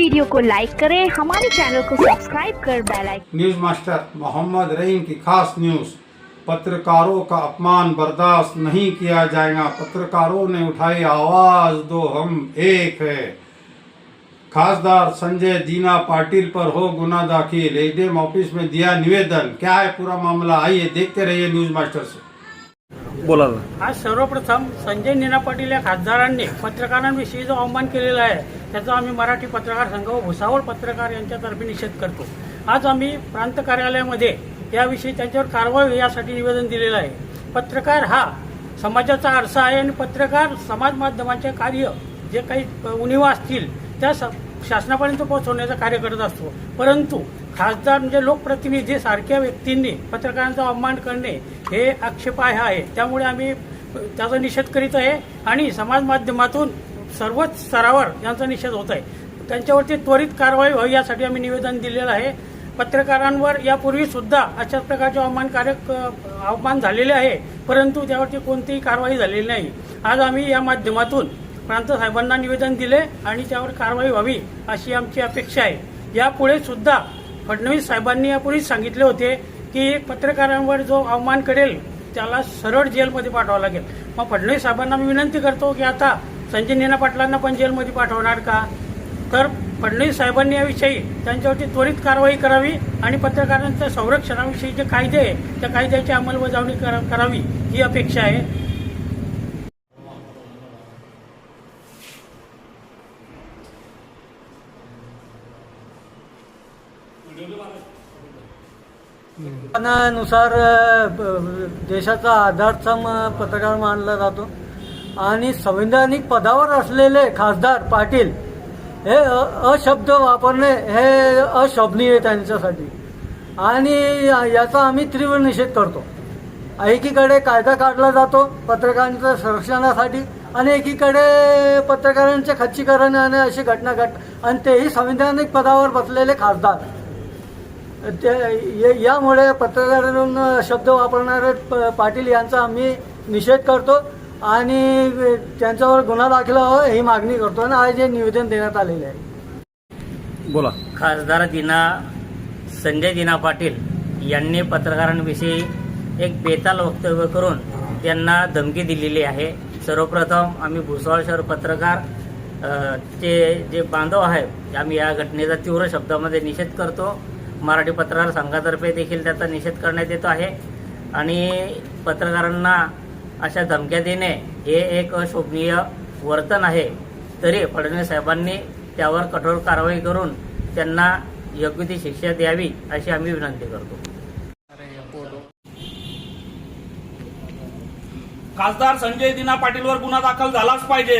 Video को like करें, हमारे चैनल को सब्सक्राइब कर bell icon. News master Mohammad Rahim की खास न्यूज। पत्रकारों का अपमान बर्दाश्त नहीं किया जाएगा। पत्रकारों ने उठाई आवाज, दो हम एक है। खासदार संजय दीना पाटिल पर हो गुना दाखिल, एसडीएम ऑफिस में दिया निवेदन। क्या है पूरा मामला, आइए देखते रहिए न्यूज मास्टर से। बोला। आज सर्वप्रथम संजय दीना पाटील या खासदारांनी पत्रकारांविषयी जो अवमान केलेला आहे त्याचा आम्ही मराठी पत्रकार संघ व भुसावळ पत्रकार यांच्यातर्फे निषेध करतो। आज आम्ही प्रांत कार्यालयामध्ये याविषयी त्यांच्यावर कारवाई यासाठी निवेदन दिलेलं आहे। पत्रकार हा समाजाचा आरसा आहे आणि पत्रकार समाज माध्यमांचे कार्य जे काही उणिवा असतील त्या शासनापर्यंत पोहोचवण्याचं कार्य करत असतो। परंतु खासदार म्हणजे लोकप्रतिनिधी सारख्या व्यक्तींनी पत्रकारांचा अवमान करणे हे आक्षेपार्ह आहे। त्यामुळे आम्ही त्याचा निषेध करीत आहे आणि समाज माध्यमातून सर्वच स्तरावर यांचा निषेध होत आहे। त्यांच्यावरती त्वरित कारवाई व्हावी यासाठी आम्ही निवेदन दिलेलं आहे। पत्रकारांवर यापूर्वी सुद्धा अशाच प्रकारचे अवमान झालेले आहे, परंतु त्यावरती कोणतीही कारवाई झालेली नाही। आज आम्ही या माध्यमातून प्रांत साहेबांना निवेदन दिले आणि त्यावर कारवाई व्हावी अशी आमची अपेक्षा आहे। यापुढे सुद्धा फडणवीस साहेबांनी यापूर्वीच सांगितले होते की पत्रकारांवर जो अवमान करेल त्याला सरळ जेलमध्ये पाठवावं लागेल। मग फडणवीस साहेबांना मी विनंती करतो की आता संजय दीना पाटलांना पण जेलमध्ये पाठवणार का? तर फडणवीस साहेबांनी याविषयी त्यांच्यावरती त्वरित कारवाई करावी आणि पत्रकारांच्या संरक्षणाविषयी जे कायदे आहे त्या कायद्याची अंमलबजावणी करावी ही अपेक्षा आहे। नुसार देशाचा आधारस्तंभ पत्रकार मानला जातो आणि संवैधानिक पदावर असलेले खासदार पाटील हे अशब्द वापरणे हे अशोभनीय आहे त्यांच्यासाठी आणि याचा आम्ही तीव्र निषेध करतो। एकीकडे कायदा काढला जातो पत्रकारांच्या संरक्षणासाठी आणि एकीकडे पत्रकारांचे खच्चीकरण आणि अशी घटना आणि तेही संवैधानिक पदावर बसलेले खासदार यामुळे पत्रकारांना शब्द वापरणारे पाटील यांचा आम्ही निषेध करतो आणि त्यांच्यावर गुन्हा दाखल व्हावा ही मागणी करतो आणि आज हे निवेदन देण्यात आलेले आहे। बोला। खासदार संजय दीना पाटील यांनी पत्रकारांविषयी एक बेताल वक्तव्य करून त्यांना धमकी दिलेली आहे। सर्वप्रथम आम्ही भुसावळ शहर पत्रकार जे बांधव आहेत आम्ही या घटनेचा तीव्र शब्दामध्ये निषेध करतो। मराठी पत्रकार संघातर्फे देखील त्याचा निषेध करण्यात येतो आहे आणि पत्रकारांना अशा धमक्या देणे हे एक अशोभनीय वर्तन आहे। तरी फडणवीस साहेबांनी त्यावर कठोर कारवाई करून त्यांना योग्य ती शिक्षा द्यावी अशी आम्ही विनंती करतो। खासदार संजय दीना पाटीलवर गुन्हा दाखल झालाच पाहिजे।